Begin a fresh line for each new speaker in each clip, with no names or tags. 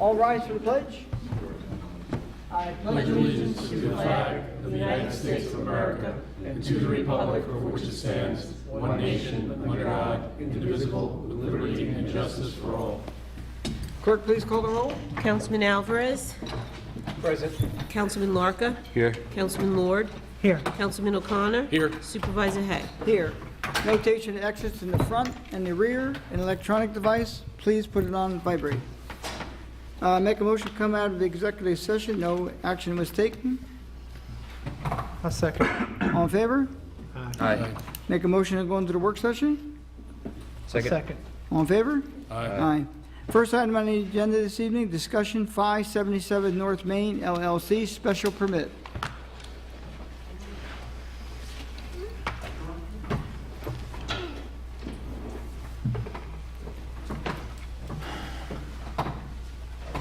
All rise for the pledge. I
pledge allegiance to the flag of the United States of America and to the republic for which it stands, one nation, under God, indivisible, with liberty and justice for all.
Clerk, please call the roll.
Councilman Alvarez.
Present.
Councilman Larka.
Here.
Councilman Lord.
Here.
Councilman O'Connor.
Here.
Supervisor Hay.
Here. Notation of exits in the front and the rear. An electronic device. Please put it on vibrate. Make a motion to come out of the executive session. No action was taken.
A second.
All in favor?
Aye.
Make a motion to go into the work session.
Second.
All in favor?
Aye.
First item on the agenda this evening, discussion 577 North Main LLC special permit.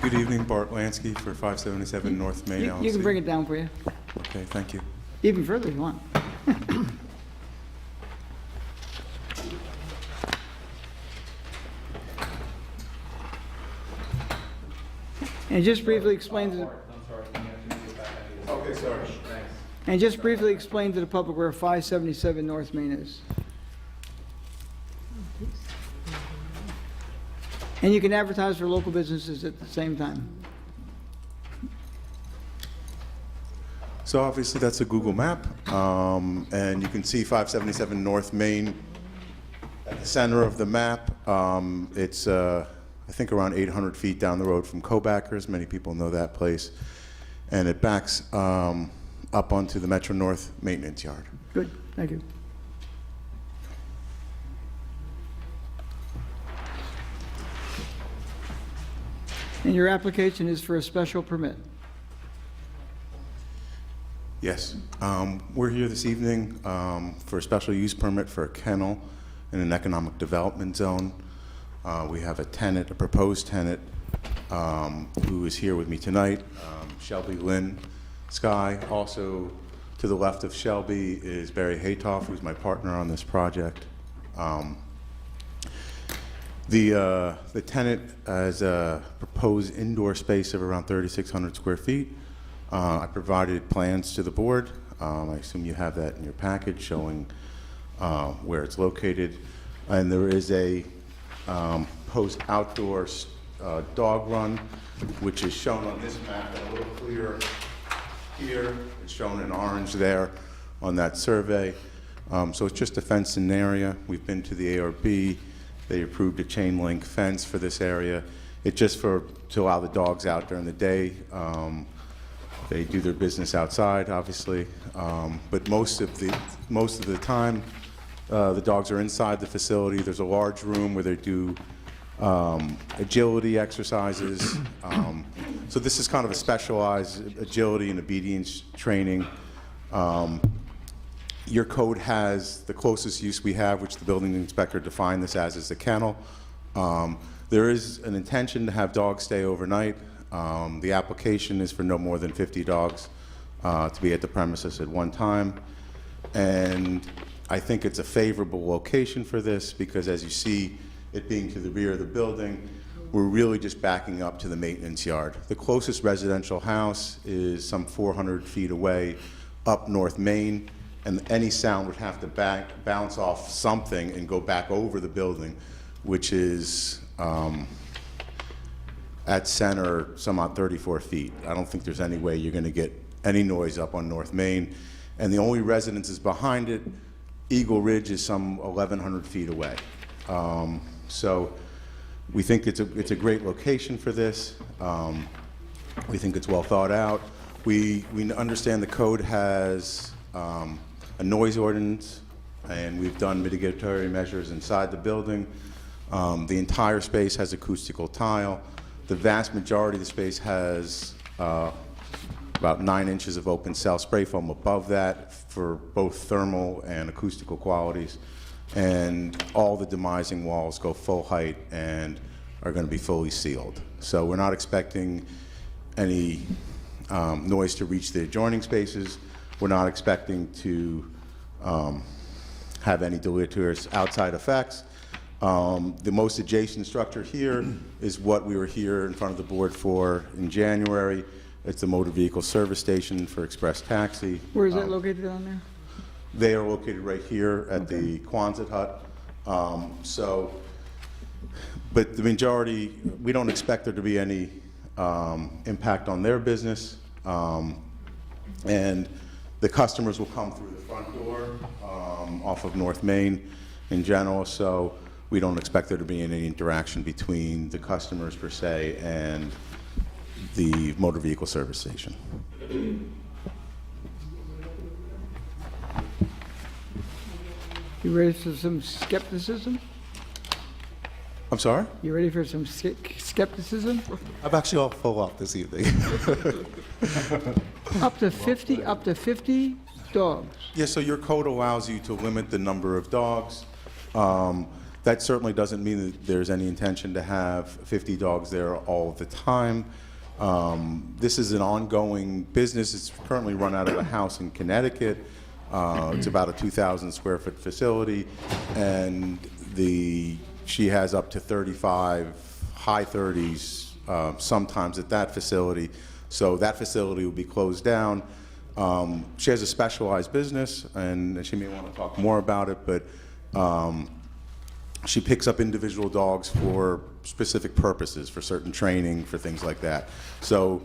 Good evening, Bart Lansky for 577 North Main LLC.
You can bring it down for you,
Okay, thank you.
even further if you want. And just briefly explain to the...
Okay, sorry.
And just briefly explain to the public where 577 North Main is. And you can advertise for local businesses at the same time.
So obviously that's a Google map, and you can see 577 North Main at the center of the map. It's, I think, around 800 feet down the road from Kobackers. Many people know that place. And it backs up onto the Metro North maintenance yard.
Good, thank you. And your application is for a special permit.
Yes. We're here this evening for a special use permit for a kennel in an economic development zone. We have a tenant, a proposed tenant, who is here with me tonight, Shelby Lynn Sky. Also to the left of Shelby is Barry Haytoff, who's my partner on this project. The tenant has a proposed indoor space of around 3,600 square feet. I provided plans to the board. I assume you have that in your package showing where it's located. And there is a post outdoor dog run, which is shown on this map a little clearer here. It's shown in orange there on that survey. So it's just a fenced-in area. We've been to the ARB. They approved a chain link fence for this area. It's just to allow the dogs out during the day. They do their business outside, obviously, but most of the time, the dogs are inside the facility. There's a large room where they do agility exercises. So this is kind of a specialized agility and obedience training. Your code has the closest use we have, which the building inspector defined this as, is the kennel. There is an intention to have dogs stay overnight. The application is for no more than 50 dogs to be at the premises at one time. And I think it's a favorable location for this because, as you see, it being to the rear of the building, we're really just backing up to the maintenance yard. The closest residential house is some 400 feet away up North Main, and any sound would have to bounce off something and go back over the building, which is at center some odd 34 feet. I don't think there's any way you're going to get any noise up on North Main. And the only residences behind it, Eagle Ridge is some 1,100 feet away. So we think it's a great location for this. We think it's well thought out. We understand the code has a noise ordinance, and we've done mitigatory measures inside the building. The entire space has acoustical tile. The vast majority of the space has about 9 inches of open cell spray foam above that for both thermal and acoustical qualities. And all the demising walls go full height and are going to be fully sealed. So we're not expecting any noise to reach the adjoining spaces. We're not expecting to have any deleterious outside effects. The most adjacent structure here is what we were here in front of the board for in January. It's the motor vehicle service station for Express Taxi.
Where is that located on there?
They are located right here at the Quonset hut. But the majority, we don't expect there to be any impact on their business. And the customers will come through the front door off of North Main in general, so we don't expect there to be any interaction between the customers per se and the motor vehicle service station.
You ready for some skepticism?
I'm sorry?
You ready for some skepticism?
I'm actually all full up this evening.
Up to 50 dogs.
Yeah, so your code allows you to limit the number of dogs. That certainly doesn't mean that there's any intention to have 50 dogs there all the time. This is an ongoing business. It's currently run out of a house in Connecticut. It's about a 2,000 square foot facility, and she has up to 35, high 30s, sometimes at that facility. So that facility will be closed down. She has a specialized business, and she may want to talk more about it, but she picks up individual dogs for specific purposes, for certain training, for things like that. So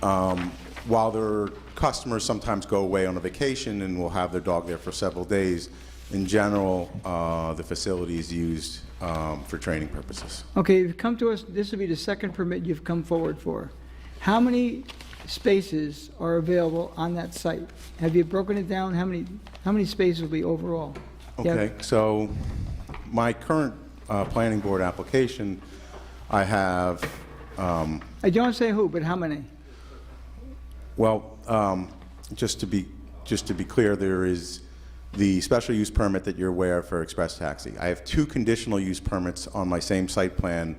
while their customers sometimes go away on a vacation and will have their dog there for several days, in general, the facility is used for training purposes.
Okay, you've come to us, this will be the second permit you've come forward for. How many spaces are available on that site? Have you broken it down? How many spaces will be overall?
Okay, so my current planning board application, I have,
I don't say who, but how many?
well, just to be clear, there is the special use permit that you're aware of for Express Taxi. I have 2 conditional use permits on my same site plan,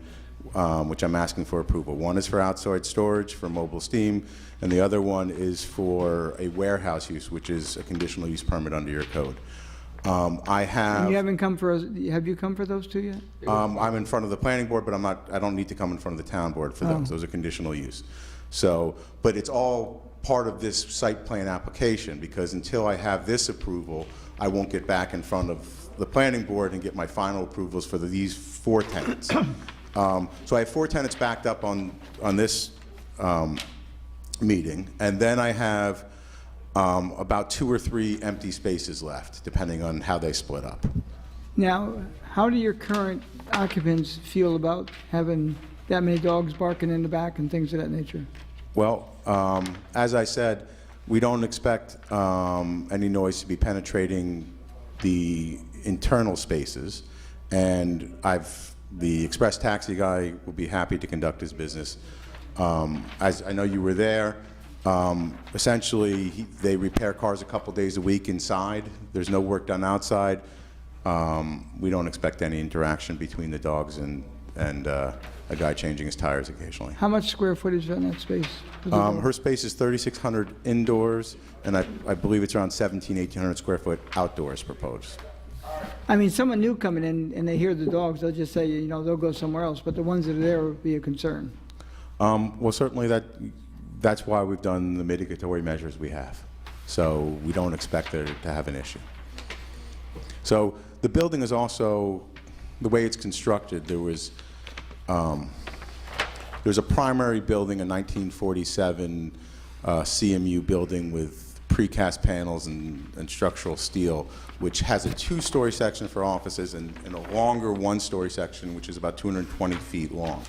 which I'm asking for approval. One is for outside storage for mobile steam, and the other one is for a warehouse use, which is a conditional use permit under your code. I have.
And you haven't come for, have you come for those 2 yet?
I'm in front of the planning board, but I don't need to come in front of the town board for those. Those are conditional use. So, but it's all part of this site plan application, because until I have this approval, I won't get back in front of the planning board and get my final approvals for these 4 tenants. So I have 4 tenants backed up on this meeting, and then I have about 2 or 3 empty spaces left, depending on how they split up.
Now, how do your current occupants feel about having that many dogs barking in the back and things of that nature?
Well, as I said, we don't expect any noise to be penetrating the internal spaces, and the Express Taxi guy will be happy to conduct his business. As I know you were there, essentially they repair cars a couple days a week inside. There's no work done outside. We don't expect any interaction between the dogs and a guy changing his tires occasionally.
How much square footage on that space?
Her space is 3,600 indoors, and I believe it's around 1,800 square foot outdoors proposed.
I mean, someone new coming in and they hear the dogs, they'll just say, you know, they'll go somewhere else, but the ones that are there would be a concern.
Well, certainly that's why we've done the mitigatory measures we have. So we don't expect there to have an issue. So the building is also, the way it's constructed, there's a primary building, a 1947 CMU building with precast panels and structural steel, which has a 2-story section for offices and a longer 1-story section, which is about 220 feet long.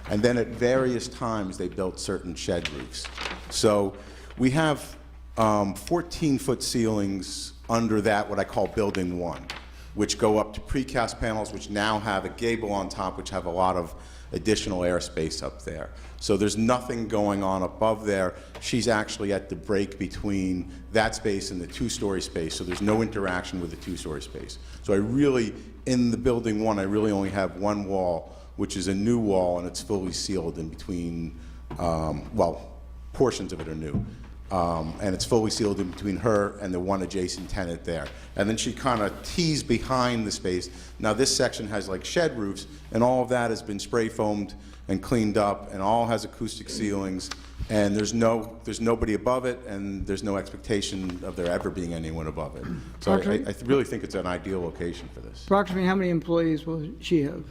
And then at various times, they built certain shed roofs. So we have 14-foot ceilings under that, what I call Building 1, which go up to precast panels, which now have a gable on top, which have a lot of additional airspace up there. So there's nothing going on above there. She's actually at the break between that space and the 2-story space, so there's no interaction with the 2-story space. So I really, in the Building 1, I really only have 1 wall, which is a new wall, and it's fully sealed in between, well, portions of it are new. and it's fully sealed in between her and the one adjacent tenant there. And then she kind of tees behind the space. Now, this section has like shed roofs, and all of that has been spray foamed and cleaned up, and all has acoustic ceilings, and there's nobody above it, and there's no expectation of there ever being anyone above it. So I really think it's an ideal location for this.
Approximately how many employees will she have?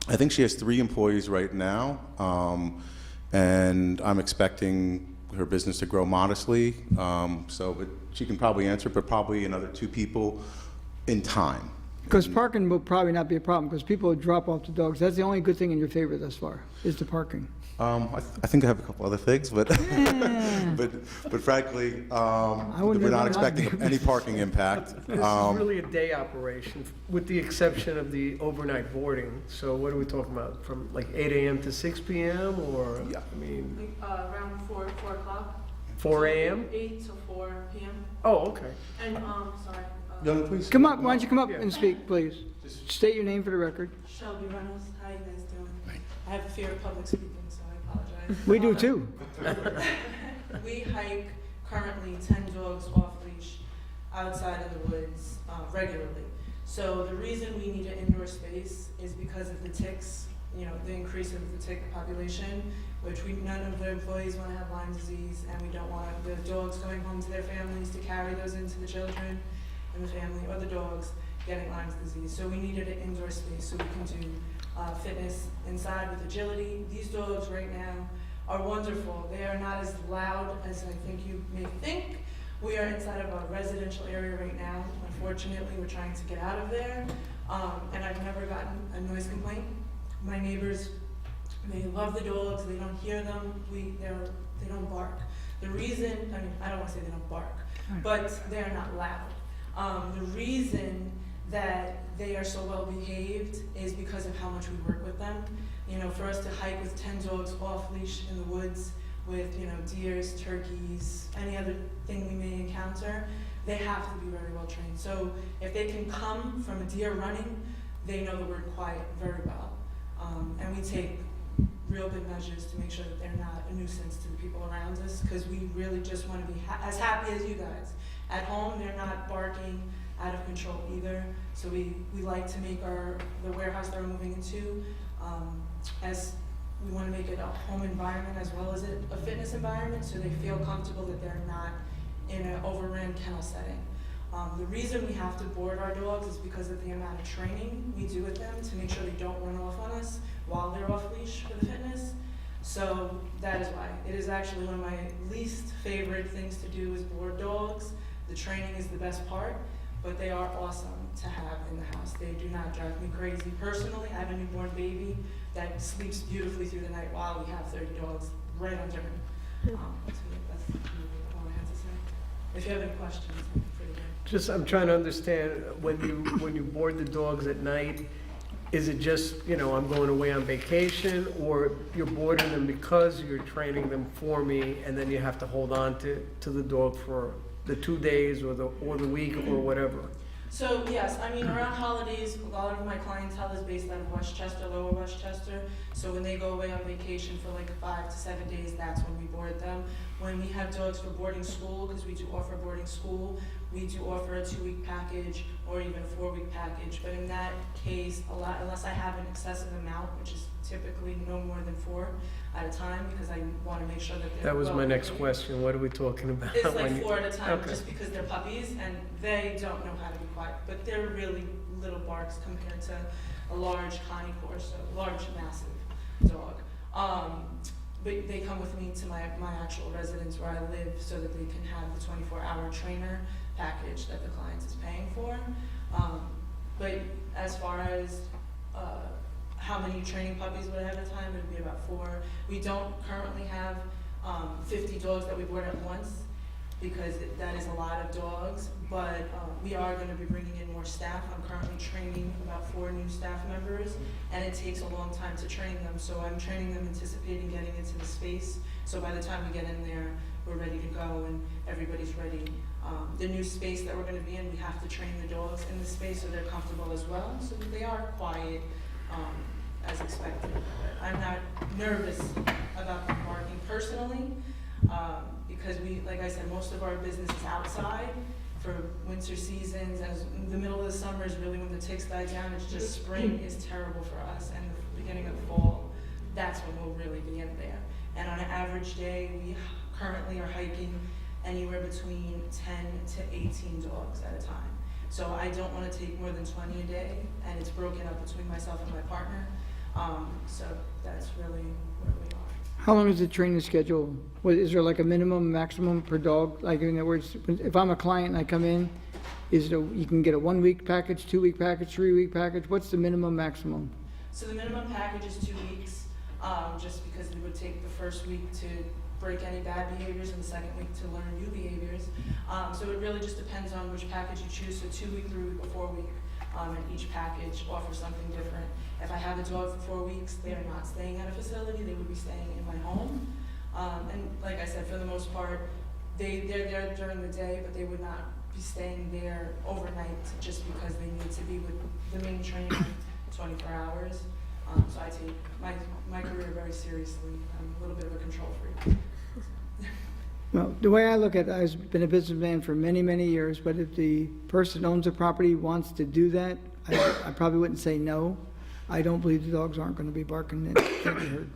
I think she has 3 employees right now, and I'm expecting her business to grow modestly. But she can probably answer, but probably another 2 people in time.
Because parking will probably not be a problem, because people drop off the dogs. That's the only good thing in your favor thus far, is the parking.
I think I have a couple other things, but but frankly, we're not expecting any parking impact.
This is really a day operation, with the exception of the overnight boarding. So what are we talking about, from like 8 a.m. to 6 p.m., or,
Yeah.
I mean,
Around 4 o'clock.
4 a.m.?
8 to 4 p.m.
Oh, okay.
And, sorry.
Young, please.
Come up, why don't you come up
Yeah.
and speak, please? State your name for the record.
Shelby Reynolds, how you guys doing? I have a fear of public speaking, so I apologize.
We do too.
We hike currently 10 dogs off leash outside in the woods regularly. So the reason we need an indoor space is because of the ticks, the increase of the tick population, which none of the employees want to have Lyme disease, and we don't want the dogs going home to their families to carry those into the children and the family, or the dogs getting Lyme disease. So we needed an indoor space so we can do fitness inside with agility. These dogs right now are wonderful. They are not as loud as I think you may think. We are inside of a residential area right now. Unfortunately, we're trying to get out of there, and I've never gotten a noise complaint. My neighbors, they love the dogs. They don't hear them. They don't bark. The reason, I don't want to say they don't bark, but they're not loud. The reason that they are so well behaved is because of how much we work with them. For us to hike with 10 dogs off leash in the woods with, deers, turkeys, any other thing we may encounter, they have to be very well trained. So if they can come from a deer running, they know the word quiet very well. And we take real good measures to make sure that they're not a nuisance to the people around us, because we really just want to be as happy as you guys. At home, they're not barking out of control either. So we like to make the warehouse that we're moving into, as we want to make it a home environment as well as a fitness environment, so they feel comfortable that they're not in an overran kennel setting. The reason we have to board our dogs is because of the amount of training we do with them to make sure they don't run off on us while they're off leash for the fitness. So that is why. It is actually one of my least favorite things to do is board dogs. The training is the best part, but they are awesome to have in the house. They do not drive me crazy. Personally, I have a newborn baby that sleeps beautifully through the night while we have 30 dogs right under him. So that's all I have to say. If you have any questions, I'm pretty good.
I'm trying to understand, when you board the dogs at night, is it just, I'm going away on vacation, or you're boarding them because you're training them for me, and then you have to hold on to the dog for the 2 days or the week or whatever?
So yes, around holidays, a lot of my clientele is based out of Westchester, Lower Westchester. So when they go away on vacation for like 5 to 7 days, that's when we board them. When we have dogs for boarding school, because we do offer boarding school, we do offer a 2-week package or even a 4-week package. But in that case, unless I have an excessive amount, which is typically no more than 4 at a time, because I want to make sure that they're
That was my next
behaved.
question. What are we talking about?
It's like
when you-
4 at a time,
Okay.
just because they're puppies and they don't know how to be quiet. But they're really little barks compared to a large Connie Corso, large, massive dog. But they come with me to my actual residence where I live, so that they can have the 24-hour trainer package that the client is paying for. But as far as how many training puppies would I have at a time, it would be about 4. We don't currently have 50 dogs that we board at once, because that is a lot of dogs, but we are going to be bringing in more staff. I'm currently training about 4 new staff members, and it takes a long time to train them. So I'm training them anticipating getting into the space. So by the time we get in there, we're ready to go and everybody's ready. The new space that we're going to be in, we have to train the dogs in the space so they're comfortable as well, so that they are quiet as expected. But I'm not nervous about them barking personally, because like I I said, most of our business is outside for winter seasons, and the middle of the summer is really when the ticks die down. It's just spring is terrible for us, and the beginning of fall, that's when we'll really be in there. And on an average day, we currently are hiking anywhere between 10 to 18 dogs at a time. So I don't want to take more than 20 a day, and it's broken up between myself and my partner. So that's really where we are.
How long is the training schedule? Is there like a minimum, maximum per dog? Like, in other words, if I'm a client and I come in, you can get a 1 week package, 2 week package, 3 week package? What's the minimum, maximum?
So the minimum package is 2 weeks, just because it would take the first week to break any bad behaviors and the second week to learn new behaviors. So it really just depends on which package you choose, so 2 week, 3 week, or 4 week. And each package offers something different. If I have a dog for 4 weeks, they're not staying at a facility, they would be staying in my home. And like I said, for the most part, they're there during the day, but they would not be staying there overnight just because they need to be with the main trainer 24 hours. So I take my career very seriously. I'm a little bit of a control freak.
Well, the way I look at it, I've been a businessman for many, many years, but if the person owns a property wants to do that, I probably wouldn't say no. I don't believe the dogs aren't going to be barking and can't be heard.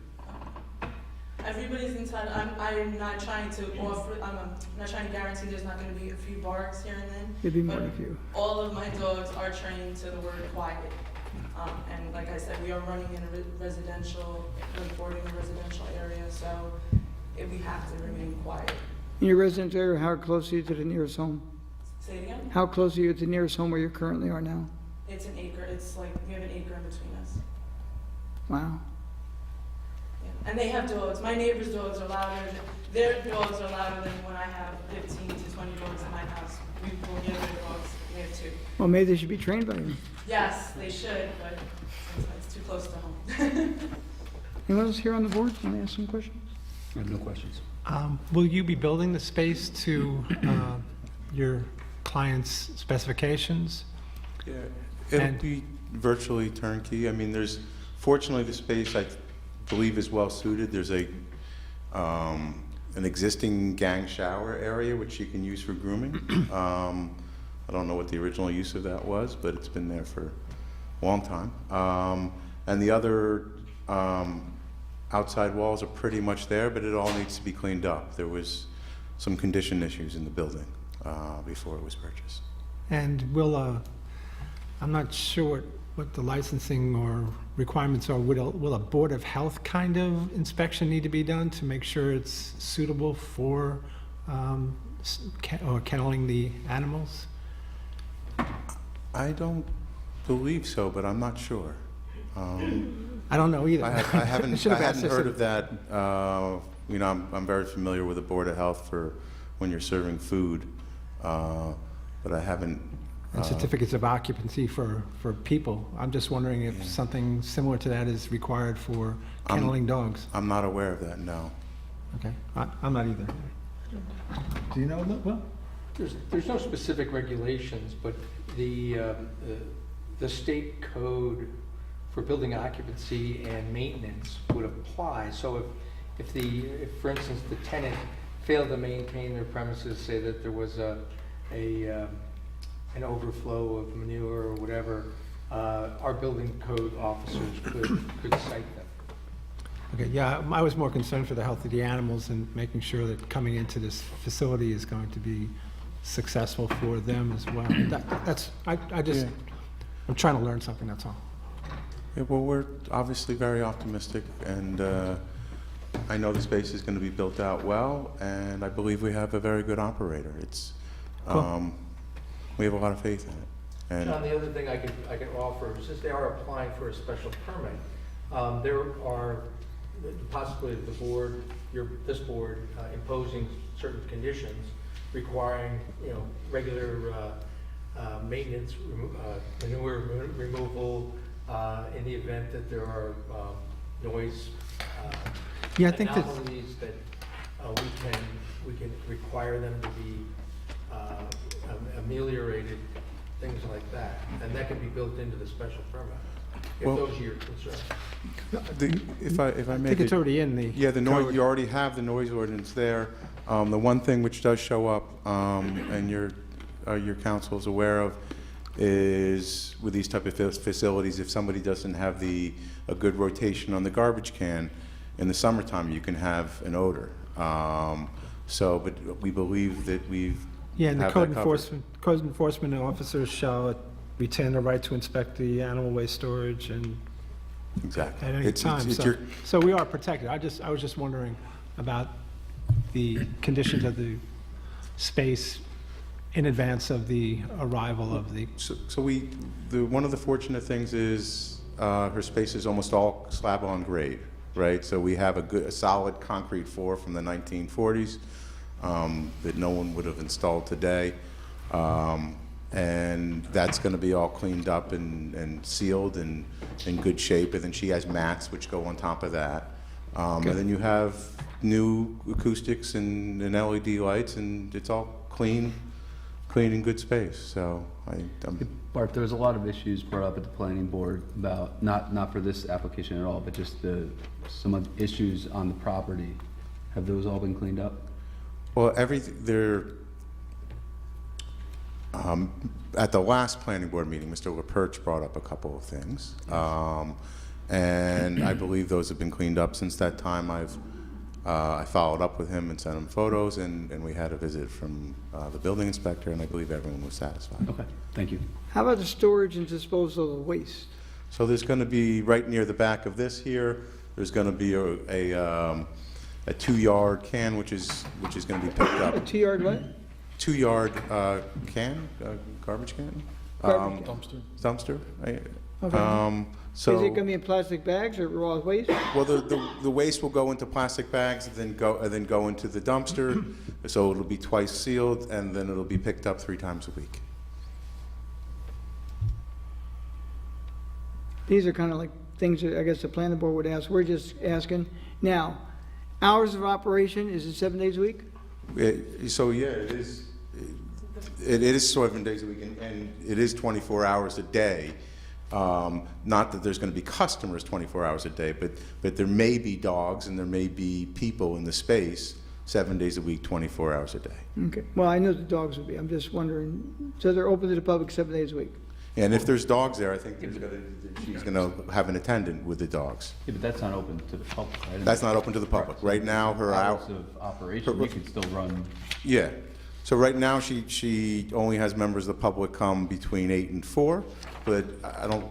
Everybody's entitled. I'm not trying to offer. I'm not trying to guarantee there's not going to be a few barks here and then.
There'd be more
but
than a few.
All of my dogs are trained to the word quiet. And like I said, we are running in a residential, boarding a residential area, so we have to remain quiet.
In your residence area, how close are you to the nearest home?
Say it again?
How close are you to the nearest home where you currently are now?
It's an acre. It's like we have an acre in between us.
Wow.
Yeah. And they have dogs. My neighbors' dogs are louder. Their dogs are louder than when I have 15 to 20 dogs in my house. We will get rid of dogs. We have 2.
Well, maybe they should be trained by you.
Yes, they should, but it's too close to home.
Anyone else here on the board want to ask some questions?
I have no questions.
Will you be building the space to your client's specifications?
Yeah, it'll
And-
be virtually turnkey. I mean, fortunately, the space, I believe, is well suited. There's an existing gang shower area, which you can use for grooming. I don't know what the original use of that was, but it's been there for a long time. And the other outside walls are pretty much there, but it all needs to be cleaned up. There was some condition issues in the building before it was purchased.
And I'm not sure what the licensing or requirements are. Will a Board of Health kind of inspection need to be done to make sure it's suitable for kenneling the animals?
I don't believe so, but I'm not sure.
I don't know either.
I haven't,
Should
I
have asked
hadn't
this
heard
at-
of that. You know, I'm very familiar with the Board of Health for when you're serving food, but I haven't.
And certificates of occupancy for people. I'm just wondering if something similar to that is required for kenneling dogs.
I'm not aware of that, no.
Okay, I'm not either. Do you know, Will?
There's no specific regulations, but the state code for building occupancy and maintenance would apply. So if for instance, the tenant failed to maintain their premises, say that there was an overflow of manure or whatever, our building code officers could cite them.
Okay, yeah, I was more concerned for the health of the animals and making sure that coming into this facility is going to be successful for them as well. I'm trying to learn something, that's all.
Yeah, well, we're obviously very optimistic, and I know the space is going to be built out well, and I believe we have a very good operator. We have a lot of faith in it. And
John, the other thing I could offer, since they are applying for a special permit, there are the possibility of the board, this board, imposing certain conditions requiring, regular maintenance, manure removal, in the event that there are noise
Yeah, I think that,
anomalies that we can require them to be ameliorated, things like that, and that can be built into the special permit. if
Well-
those are your concerns.
If I
I
may.
think it's already in the.
Yeah, the noise,
code.
you already have the noise ordinance there. The one thing which does show up, and your council is aware of, is with these type of facilities, if somebody doesn't have a good rotation on the garbage can, in the summertime, you can have an odor. But we believe that we've
Yeah, and the
have
code
that covered.
enforcement officers shall retain the right to inspect the animal waste storage and
Exactly.
at any time.
It's
So,
your,
so we are protected. I was just wondering about the conditions of the space in advance of the arrival of the,
so one of the fortunate things is, her space is almost all slab on grade, right? So we have a solid concrete floor from the 1940s, that no one would have installed today. And that's gonna be all cleaned up and sealed and in good shape. And then she has mats which go on top of that. And then you have new acoustics and LED lights, and it's all clean and good space. So I'm
Bart, there was a lot of issues brought up at the planning board about, not for this application at all, but just some of the issues on the property. Have those all been cleaned up?
Well, at the last planning board meeting, Mr. LaPerche brought up a couple of things. And I believe those have been cleaned up since that time. I followed up with him and sent him photos, and we had a visit from the building inspector, and I believe everyone was satisfied.
Okay, thank you.
How about the storage and disposal of waste?
So there's going to be, right near the back of this here, there's going to be a 2-yard can, which is going to be picked
A
up.
2-yard what?
2-yard can, garbage can?
Garbage can.
Dumpster.
Okay.
So.
Is it gonna be in plastic bags or raw waste?
Well, the waste will go into plastic bags and then go into the dumpster. So it'll be twice sealed, and then it'll be picked up 3 times a week.
These are kind of like things that I guess the planning board would ask. We're just asking. Now, hours of operation, is it 7 days a week?
So yeah, it is. It is 7 days a week, and it is 24 hours a day. Not that there's going to be customers 24 hours a day, but there may be dogs and there may be people in the space 7 days a week, 24 hours a day.
Okay. Well, I know the dogs would be. I'm just wondering. So they're open to the public 7 days a week?
And if there's dogs there, I think she's going to have an attendant with the dogs.
Yeah, but that's not open to the public, right?
That's not open to the public. Right now, her
Hours of operation, you can still run.
Yeah. So right now, she only has members of the public come between 8 and 4, but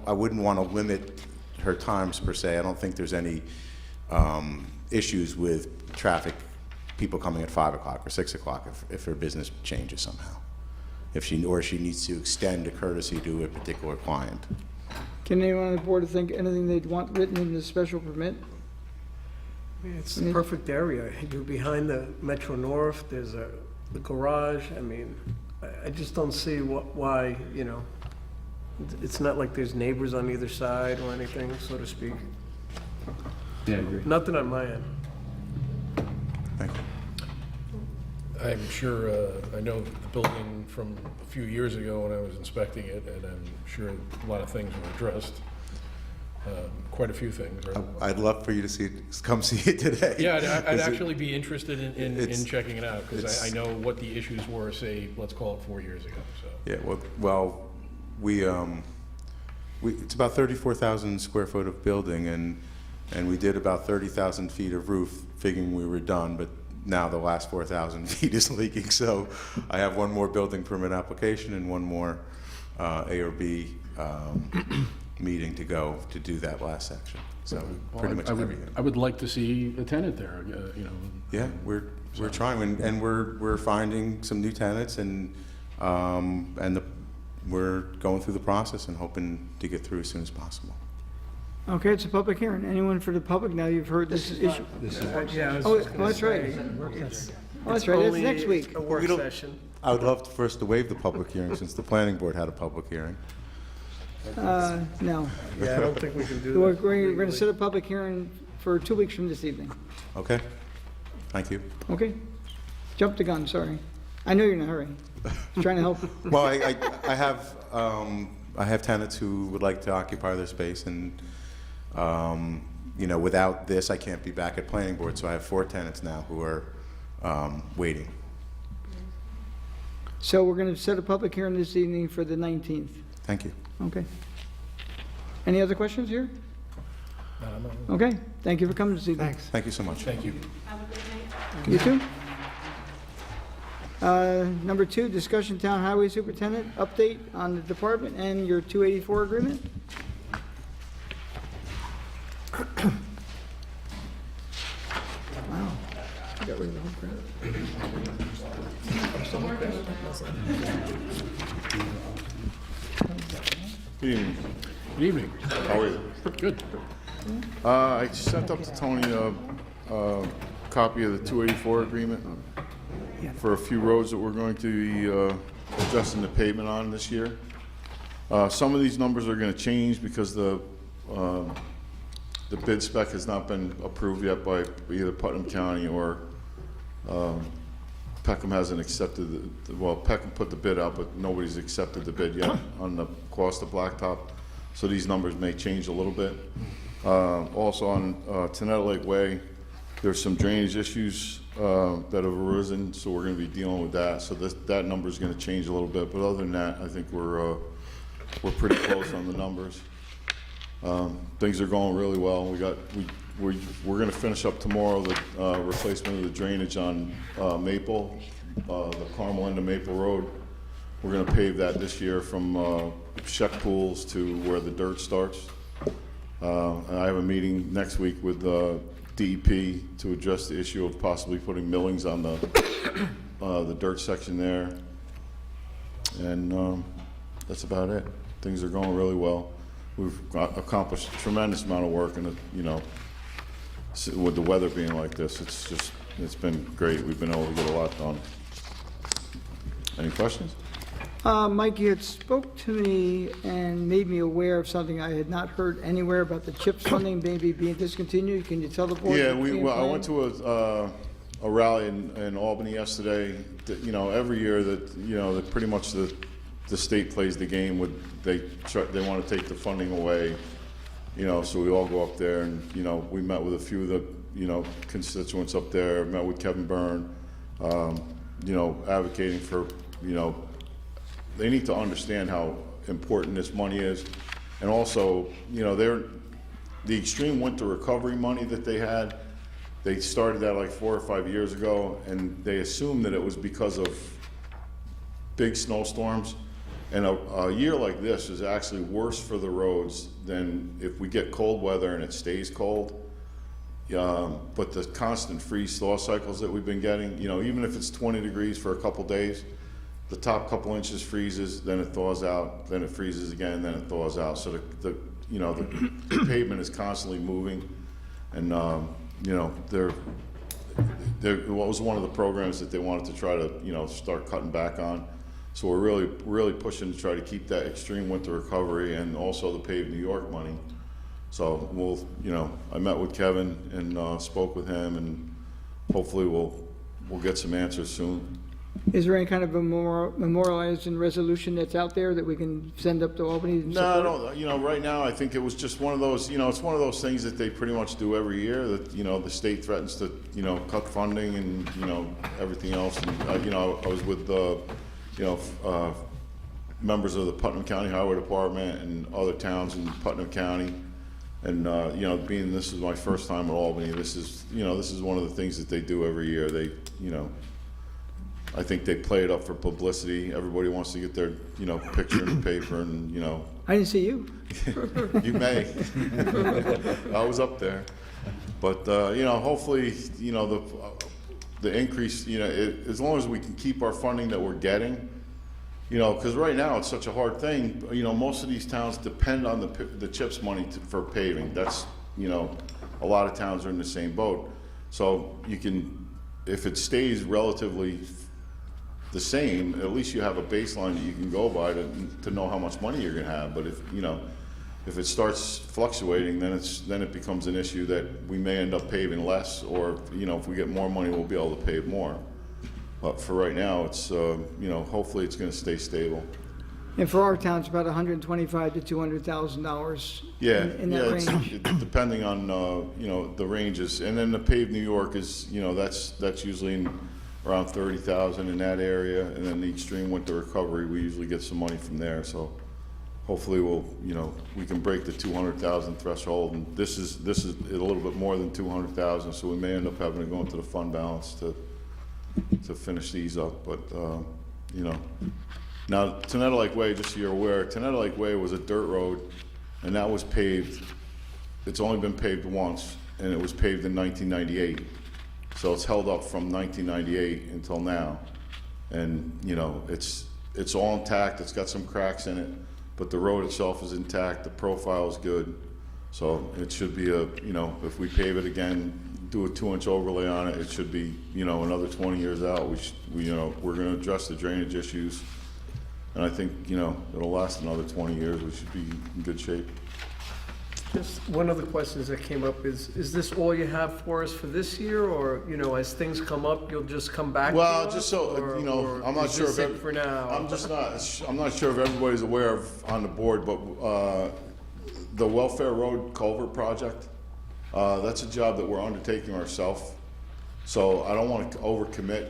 I wouldn't want to limit her times per se. I don't think there's any issues with traffic, people coming at 5 o'clock or 6 o'clock if her business changes somehow. If she needs to extend a courtesy to a particular client.
Can anyone on the board think anything they'd want written in the special permit?
It's the perfect area. You're behind the Metro North, there's the garage. I mean, I just don't see why, it's not like there's neighbors on either side or anything, so to speak.
Yeah, I agree.
Nothing on my end.
Thank you.
I'm sure, I know the building from a few years ago when I was inspecting it, and I'm sure a lot of things were addressed, quite a few things. Right?
I'd love for you to see it, come see it today.
Yeah, I'd
'Cause
actually be interesed in
it's-
checking it out, because I
it's-
know what the issues were, say, let's call it 4 years ago, so.
Yeah, well, we it's about 34,000 square foot of building, and we did about 30,000 feet of roof, figuring we were done, but now the last 4,000 feet is leaking, so I have one more building permit application and one more A or B meeting to go to do that last section. So pretty much everything.
I would like to see a tenant there,
Yeah, we're trying, and we're finding some new tenants, and we're going through the process and hoping to get through as soon as possible.
Okay, it's a public hearing. Anyone for the public? Now you've heard this issue.
Yeah, I was
Oh,
just gonna
that's right.
say,
Oh,
it's
that's right. That's
only
next week.
a work
We don't-
session.
I would love for us to waive the public hearing since the planning board had a public hearing.
No.
Yeah, I don't think we can do
We're
that.
going to set a public hearing for 2 weeks from this evening.
Okay? Thank you.
Okay? Jumped the gun, sorry. I know you're in a hurry. Just trying to help.
Well, I have I have tenants who would like to occupy their space, and you know, without this, I can't be back at planning board. So I have 4 tenants now who are waiting.
So we're going to set a public hearing this evening for the 19th.
Thank you.
Okay. Any other questions here? Okay, thank you for coming this evening.
Thanks.
Thank you so much.
Thank you.
You too? Number 2, discussion town highway superintendent, update on the department and your 284 agreement. Wow. I got rid of the whole crap.
Good evening.
Good evening.
How are you?
Good.
I sent up to Tony a copy of the 284 agreement for a few roads that we're going to be adjusting the pavement on this year. Some of these numbers are going to change because the bid spec has not been approved yet by either Putnam County or Peckham hasn't accepted, well, Peckham put the bid out, but nobody's accepted the bid yet on the cost of blacktop. So these numbers may change a little bit. Also on Tenetta Lake Way, there's some drainage issues that have arisen, so we're going to be dealing with that. So that number is going to change a little bit, but other than that, I think we're pretty close on the numbers. Things are going really well. We're going to finish up tomorrow the replacement of the drainage on Maple, the Carmel end of Maple Road. We're going to pave that this year from Sheck Pools to where the dirt starts. And I have a meeting next week with DEP to address the issue of possibly putting millings on the dirt section there. And that's about it. Things are going really well. We've accomplished a tremendous amount of work, and you know, with the weather being like this, it's been great. We've been able to get a lot done. Any questions?
Mike, you had spoke to me and made me aware of something I had not heard anywhere about the CHIPS funding maybe being discontinued. Can you tell the board?
Yeah,
what's being
I went
planned?
to a rally in Albany yesterday. You know, every year that pretty much the state plays the game with they want to take the funding away. You know, so we all go up there, and you know, we met with a few of the constituents up there. Met with Kevin Byrne. You know, advocating for they need to understand how important this money is, and also the extreme winter recovery money that they had. They started that like 4 or 5 years ago, and they assumed that it was because of big snowstorms. And a year like this is actually worse for the roads than if we get cold weather and it stays cold. But the constant freeze-thaw cycles that we've been getting, even if it's 20 degrees for a couple days, the top couple inches freezes, then it thaws out, then it freezes again, then it thaws out. So the pavement is constantly moving, and what was one of the programs that they wanted to try to start cutting back on. So we're really pushing to try to keep that extreme winter recovery and also the Pave New York money. So I met with Kevin and spoke with him, and hopefully we'll get some answers soon.
Is there any kind of a memorializing resolution that's out there that we can send up to Albany? And
No,
support?
I don't. Right now, I think it was just one of those. It's one of those things that they pretty much do every year. That the state threatens to cut funding and everything else. And I was with members of the Putnam County Highway Department and other towns in Putnam County. And being this is my first time at Albany, this is one of the things that they do every year. They I think they play it up for publicity. Everybody wants to get their picture in the paper, and
I didn't see you.
you may. I was up there, but hopefully the increase, as long as we can keep our funding that we're getting, because right now it's such a hard thing. Most of these towns depend on the CHIPS money for paving. That's a lot of towns are in the same boat. So you can, if it stays relatively the same, at least you have a baseline that you can go by to know how much money you're going to have. But if it starts fluctuating, then it becomes an issue that we may end up paving less, or if we get more money, we'll be able to pave more. But for right now, it's hopefully it's going to stay stable.
And for our town, it's about $125,000 to $200,000.
Yeah,
in
yeah,
that
it's,
range.
depending on, you know, the ranges. And then the paved New York is, you know, that's usually in around 30,000 in that area. And then the extreme winter recovery, we usually get some money from there. So hopefully we'll, you know, we can break the 200,000 threshold. And this is a little bit more than 200,000, so we may end up having to go into the fund balance to finish these up. But, you know, now, Tenetta Lake Way, just so you're aware, Tenetta Lake Way was a dirt road, and that was paved, it's only been paved once, and it was paved in 1998. So it's held up from 1998 until now. And, you know, it's all intact, it's got some cracks in it, but the road itself is intact, the profile is good. So it should be a, you know, if we pave it again, do a 2-inch overlay on it, it should be, you know, another 20 years out. You know, we're gonna address the drainage issues. And I think, you know, it'll last another 20 years. We should be in good shape.
Just one of the questions that came up is this all you have for us for this year? Or, you know, as things come up, you'll just come back to
Well,
us?
just so,
Or-
you know,
or
I'm not
is
sure
this
if,
it for now?
I'm not sure if everybody's aware of on the board, but, the Welfare Road Culvert Project, that's a job that we're undertaking ourselves. So I don't want to overcommit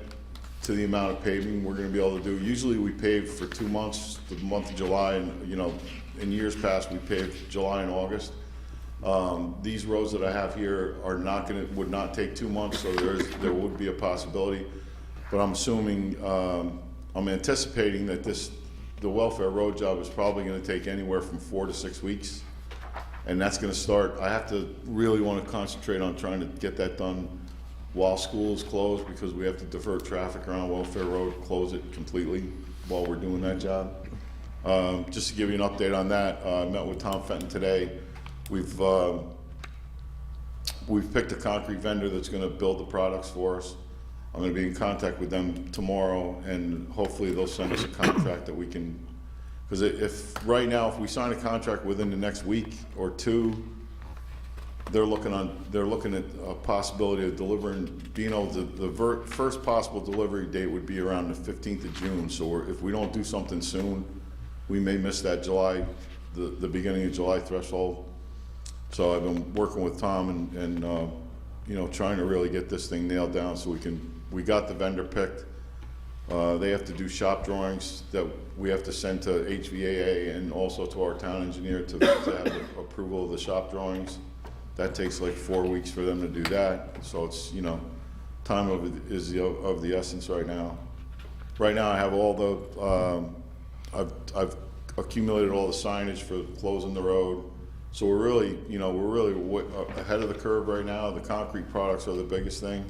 to the amount of paving we're gonna be able to do. Usually we pave for 2 months, the month of July, and, you know, in years past, we paved July and August. These roads that I have here are would not take 2 months, so there would be a possibility. But I'm assuming, I'm anticipating that the Welfare Road job is probably gonna take anywhere from 4 to 6 weeks. And that's gonna start, I have to really wanna concentrate on trying to get that done while school is closed, because we have to divert traffic around Welfare Road, close it completely while we're doing that job. Just to give you an update on that, I met with Tom Fenton today. We've picked a concrete vendor that's gonna build the products for us. I'm gonna be in contact with them tomorrow, and hopefully they'll send us a contract that we can, because if right now, if we sign a contract within the next week or two, they're looking at a possibility of delivering, being able to, the first possible delivery date would be around the 15th of June. So if we don't do something soon, we may miss that July, the beginning of July threshold. So I've been working with Tom and you know, trying to really get this thing nailed down so we got the vendor picked. They have to do shop drawings that we have to send to HVAA and also to our town engineer to have approval of the shop drawings. That takes like 4 weeks for them to do that. So it's, you know, time is of the essence right now. Right now I have all the, I've accumulated all the signage for closing the road. So we're really, you know, ahead of the curve right now. The concrete products are the biggest thing.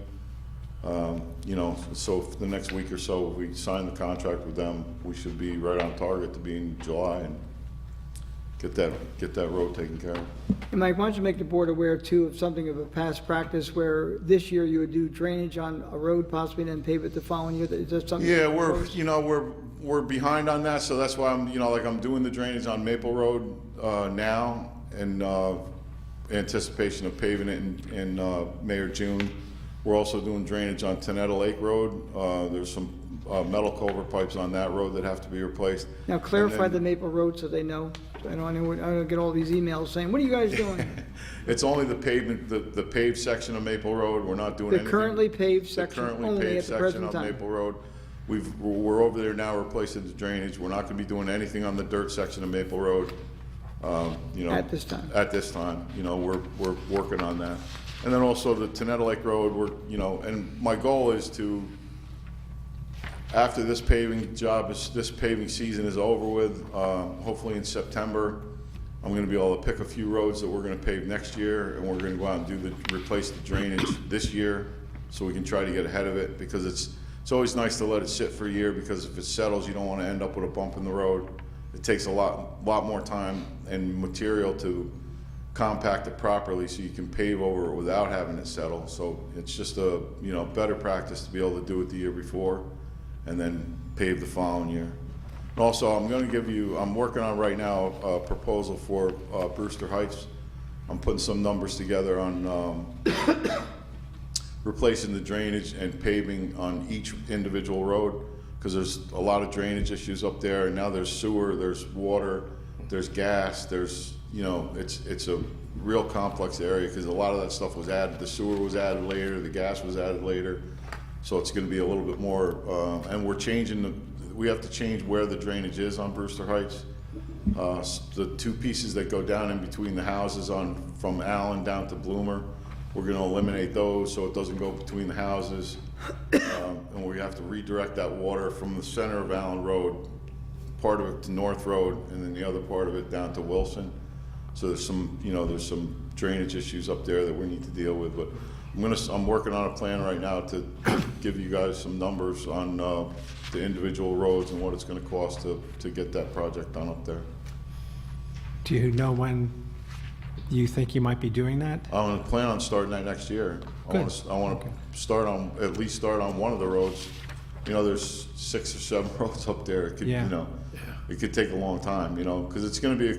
You know, so for the next week or so, if we sign the contract with them, we should be right on target to be in July and get that road taken care of.
And Mike, why don't you make the board aware too of something of a past practice where this year you would do drainage on a road possibly and then pave it the following year? Is that something?
Yeah, we're behind on that, so that's why I'm, you know, like I'm doing the drainage on Maple Road now in anticipation of paving it in May or June. We're also doing drainage on Tenetta Lake Road. There's some metal culvert pipes on that road that have to be replaced.
Now clarify
And
the
then-
Maple Road so they know. I don't get all these emails saying, what are you guys doing?
It's only the pavement, the paved section of Maple Road. We're not doing
The
anything.
currently paved
The
section
currently
only
paved
at the
section
present
of
time.
Maple Road. We're over there now replacing the drainage. We're not gonna be doing anything on the dirt section of Maple Road. You know.
At this time.
At this time, you know, we're working on that. And then also the Tenetta Lake Road, you know, and my goal is to, after this paving season is over with, hopefully in September, I'm gonna be able to pick a few roads that we're gonna pave next year, and we're gonna go out and replace the drainage this year, so we can try to get ahead of it, because it's always nice to let it sit for a year, because if it settles, you don't wanna end up with a bump in the road. It takes a lot more time and material to compact it properly so you can pave over it without having it settle. So it's just a, you know, better practice to be able to do it the year before and then pave the following year. And also, I'm working on right now a proposal for Brewster Heights. I'm putting some numbers together on replacing the drainage and paving on each individual road, because there's a lot of drainage issues up there, and now there's sewer, there's water, there's gas, there's, you know, it's a real complex area, because a lot of that stuff was added, the sewer was added later, the gas was added later, so it's gonna be a little bit more, and we're changing we have to change where the drainage is on Brewster Heights. The two pieces that go down in between the houses from Allen down to Bloomer, we're gonna eliminate those so it doesn't go between the houses. And we have to redirect that water from the center of Allen Road, part of it to North Road, and then the other part of it down to Wilson. So there's some, you know, there's some drainage issues up there that we need to deal with, but I'm working on a plan right now to give you guys some numbers on the individual roads and what it's gonna cost to get that project done up there.
Do you know when you think you might be doing that?
I'm gonna plan on starting that next year. I wanna start on, at least start on one of the roads. You know, there's 6 or 7 roads up there. It could,
Yeah.
you know, it could take a long time, you know, because it's gonna be,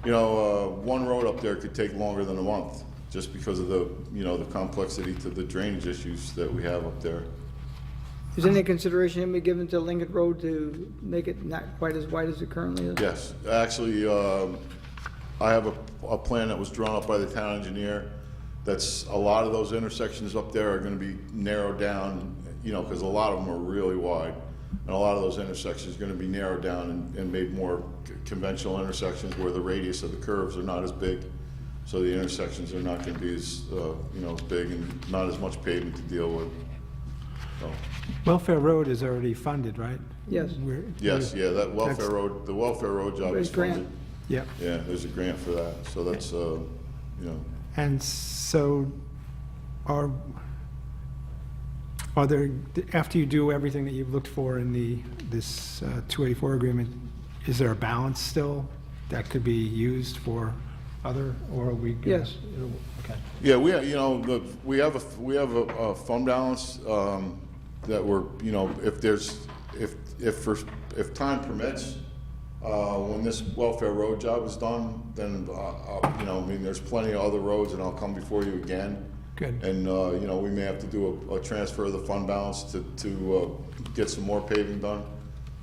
one road up there could take longer than a month, just because of the, you know, the complexity to the drainage issues that we have up there.
Is any consideration be given to Lincoln Road to make it not quite as wide as it currently is?
Yes, actually, I have a plan that was drawn up by the town engineer. That's, a lot of those intersections up there are gonna be narrowed down, you know, because a lot of them are really wide. And a lot of those intersections are gonna be narrowed down and made more conventional intersections where the radius of the curves are not as big. So the intersections are not gonna be as, you know, as big and not as much pavement to deal with. So,
Welfare Road is already funded, right?
Yes.
yes, yeah, that welfare
That's-
road, the welfare road job is
There's grant.
funded.
Yeah.
Yeah, there's a grant for that, so that's, you know,
And so are there, after you do everything that you've looked for in this 284 agreement, is there a balance still that could be used for other, or are we?
Yes.
Okay.
yeah, you know, we have a fund balance, that we're, you know, if time permits, when this welfare road job is done, then, you know, I mean, there's plenty of other roads, and I'll come before you again.
Good.
And, you know, we may have to do a transfer of the fund balance to get some more paving done.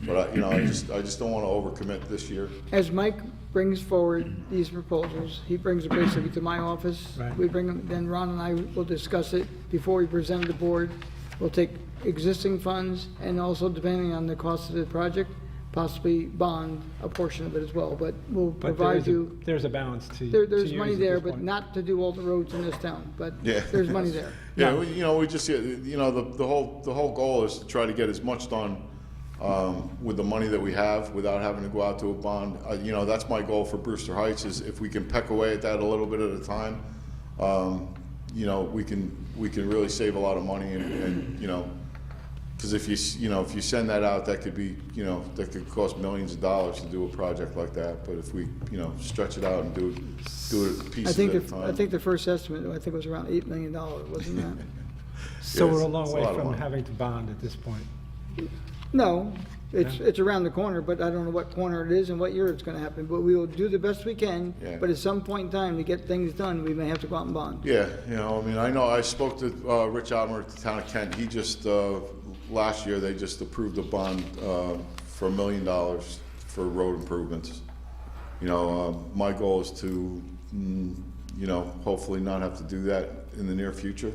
But, you know, I just don't want to overcommit this year.
As Mike brings forward these proposals, he brings it basically to my office.
Right.
We bring them, then Ron and I will discuss it before we present to the board. We'll take existing funds and also, depending on the cost of the project, possibly bond a portion of it as well, but we'll
But
provide you,
there's a balance to
there's
to
money
use at
there,
this
but
point.
not to do all the roads in this town, but
Yeah.
there's money there.
Yeah, you know, we just, you know, the whole goal is to try to get as much done with the money that we have without having to go out to a bond. You know, that's my goal for Brewster Heights, is if we can peck away at that a little bit at a time, you know, we can really save a lot of money and you know, because if you send that out, that could be, you know, that could cost millions of dollars to do a project like that. But if we, you know, stretch it out and do it pieces at a time.
I think the first estimate, I think, was around $8 million, wasn't that?
So
Yes,
we're a
it's
long
a
way
lot of
from
money.
having to bond at this point.
No, it's around the corner, but I don't know what corner it is and what year it's gonna happen, but we will do the best we can.
Yeah.
But at some point in time, to get things done, we may have to go out and bond.
Yeah, you know, I mean, I know, I spoke to Rich Almer at the town of Kent. He just, last year, they just approved a bond for $1 million for road improvements. You know, my goal is to, you know, hopefully not have to do that in the near future.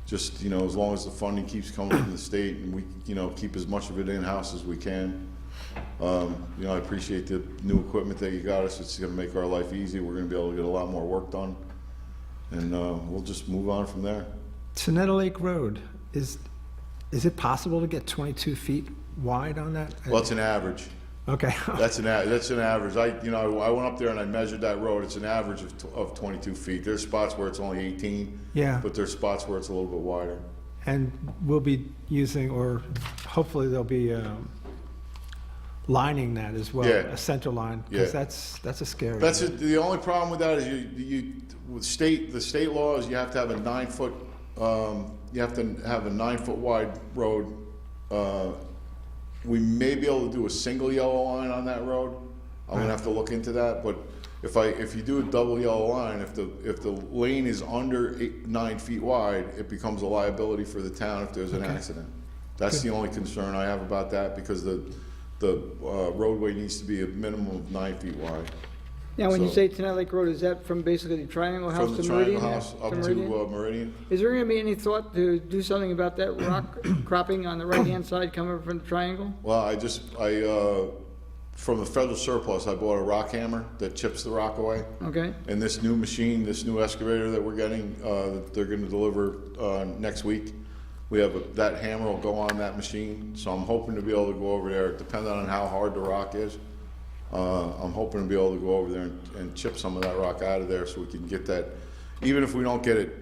Just, you know, as long as the funding keeps coming from the state and we, you know, keep as much of it in-house as we can. You know, I appreciate the new equipment that you got us. It's gonna make our life easy. We're gonna be able to get a lot more work done. And we'll just move on from there.
Sonetta Lake Road, is it possible to get 22 feet wide on that?
Well, it's an average.
Okay.
That's an average. I went up there and I measured that road. It's an average of 22 feet. There's spots where it's only 18.
Yeah.
But there's spots where it's a little bit wider.
And we'll be using, or hopefully there'll be lining that as well,
Yeah.
a center line,
Yeah.
because that's a scary.
That's it. The only problem with that is with the state law is you have to have a 9-foot, you have to have a 9-foot wide road. We may be able to do a single yellow line on that road. I'm gonna have to look into that, but if you do a double yellow line, if the lane is under 9 feet wide, it becomes a liability for the town if there's an accident. That's the only concern I have about that, because the roadway needs to be a minimum of 9 feet wide.
Now, when you
So-
say Tenant Lake Road, is that from basically the Triangle House
From the
to Meridian?
Triangle House up to
Meridian?
Meridian.
Is there gonna be any thought to do something about that rock cropping on the right-hand side coming from the triangle?
Well, from the federal surplus, I bought a rock hammer that chips the rock away.
Okay,
And this new machine, this new excavator that we're getting, that they're gonna deliver, next week, we have, that hammer will go on that machine, so I'm hoping to be able to go over there, depending on how hard the rock is. I'm hoping to be able to go over there and chip some of that rock out of there so we can get that, even if we don't get it,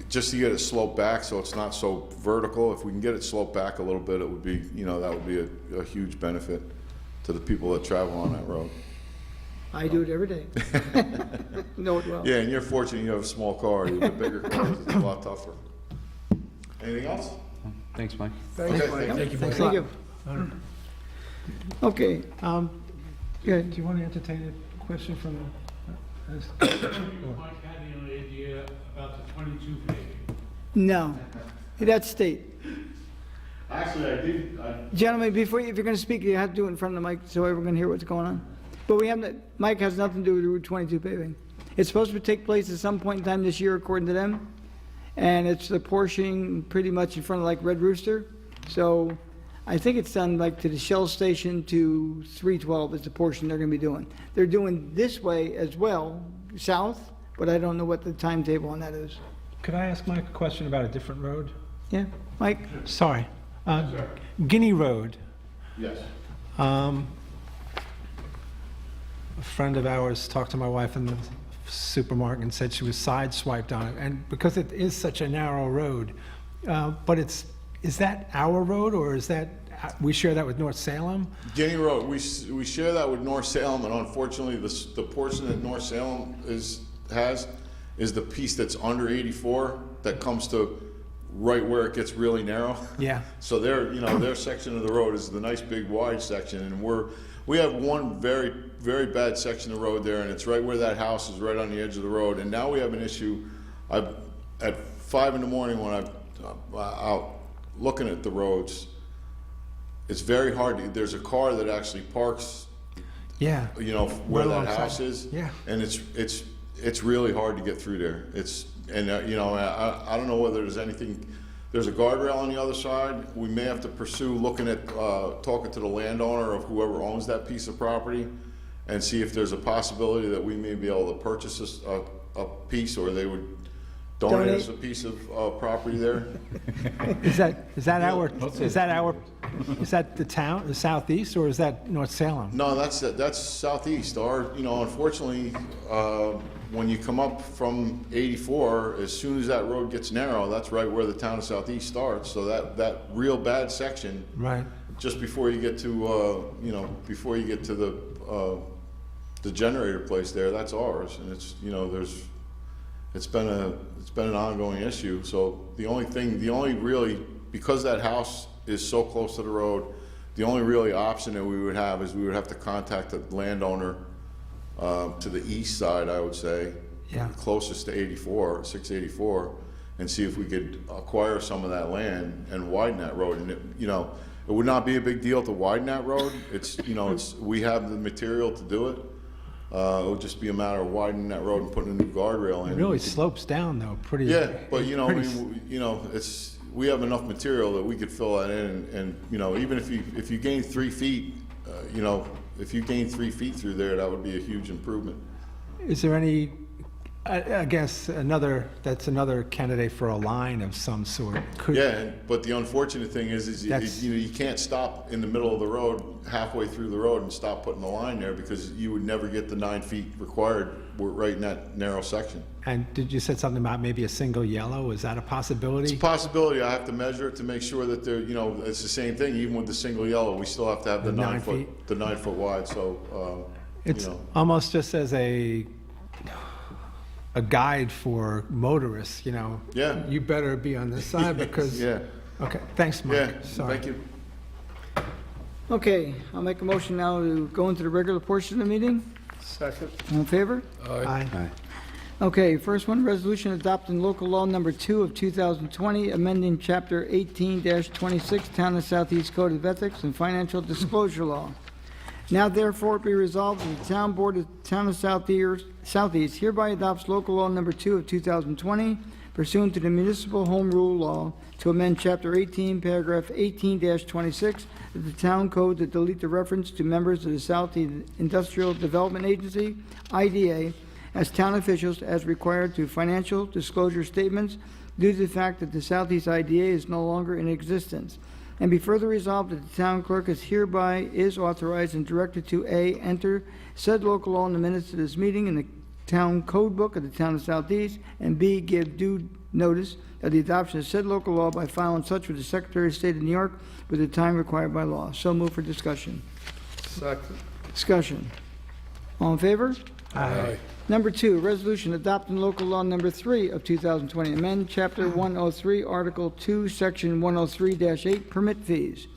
just to get it sloped back so it's not so vertical, if we can get it sloped back a little bit, it would be, that would be a huge benefit to the people that travel on that road.
I do it every day. Know it well.
Yeah, and you're fortunate you have a small car. You have bigger cars, it's a lot tougher. Anything else?
Thanks, Mike.
Okay, thank you.
Thank you. Okay, good.
Do you want to entertain a question from?
Mike had any idea about the 22 paving?
No, that's state.
Actually, I did,
Gentlemen, if you're gonna speak, you have to do it in front of the mic so everyone can hear what's going on. But Mike has nothing to do with Route 22 paving. It's supposed to take place at some point in time this year, according to them. And it's the portion pretty much in front of like Red Rooster. So I think it's done like to the Shell Station to 312 is the portion they're gonna be doing. They're doing this way as well, south, but I don't know what the timetable on that is.
Could I ask Mike a question about a different road?
Yeah, Mike?
Sorry. Guinea Road.
yes.
A friend of ours talked to my wife in the supermarket and said she was sideswiped on it, and because it is such a narrow road, but is that our road, or is that, we share that with North Salem?
Guinea Road, we share that with North Salem, and unfortunately, the portion that North Salem has is the piece that's under 84 that comes to right where it gets really narrow.
Yeah.
So their section of the road is the nice big wide section, and we have one very, very bad section of road there, and it's right where that house is, right on the edge of the road. And now we have an issue. At 5 in the morning when I'm out looking at the roads, it's very hard. There's a car that actually parks,
Yeah.
where
Right
that
alongside.
house is.
Yeah.
And it's really hard to get through there. I don't know whether there's anything. There's a guardrail on the other side. We may have to pursue looking at, talking to the landowner of whoever owns that piece of property and see if there's a possibility that we may be able to purchase a piece, or they would donate us a piece of property there.
Is that the town, the southeast, or is that North Salem?
No, that's southeast. Unfortunately, when you come up from 84, as soon as that road gets narrow, that's right where the town of Southeast starts. So that real bad section,
Right.
just before you get to, the generator place there, that's ours. And it's been an ongoing issue. So because that house is so close to the road, the only really option that we would have is we would have to contact the landowner to the east side, I would say,
Yeah.
closest to 684, and see if we could acquire some of that land and widen that road. And it would not be a big deal to widen that road. We have the material to do it. It would just be a matter of widening that road and putting a new guardrail in.
It really slopes down though, pretty.
Yeah, but
pretty
we have enough material that we could fill that in, and even if you gain 3 feet, if you gain 3 feet through there, that would be a huge improvement.
Is there any, I guess, that's another candidate for a line of some sort?
Yeah, but the unfortunate thing is
That's-
you can't stop in the middle of the road, halfway through the road, and stop putting the line there, because you would never get the 9 feet required. We're right in that narrow section.
And did you said something about maybe a single yellow? Is that a
It's
possibility?
a possibility. I have to measure it to make sure that it's the same thing. Even with the single yellow, we still have to have the
The 9
9 foot,
feet.
the 9 foot wide. So,
It's almost just as a guide for motorists,
Yeah.
You better be on this side because.
yeah,
Okay, thanks, Mike.
yeah.
Sorry.
Thank you.
Okay, I'll make a motion now to go into the regular portion of the meeting.
Second.
All in favor?
Aye.
Okay, first one, resolution adopting local law number 2 of 2020, amending chapter 18-26, Town of Southeast Code of Ethics and Financial Disclosure Law. Now therefore be resolved that the Town Board of Town of Southeast hereby adopts local law number 2 of 2020 pursuant to the Municipal Home Rule Law to amend chapter 18, paragraph 18-26 of the Town Code to delete the reference to members of the Southeast Industrial Development Agency, IDA, as town officials as required to financial disclosure statements due to the fact that the Southeast IDA is no longer in existence. And be further resolved that the town clerk is hereby authorized and directed to A, enter said local law in the minutes of this meeting in the town code book of the town of Southeast, and B, give due notice of the adoption of said local law by filing such with the Secretary of State of New York with the time required by law. So move for discussion.
Second.
Discussion. All in favor?
Aye.
Number 2, resolution adopting local law number 3 of 2020, amend chapter 103, article 2, section 103-8, permit fees.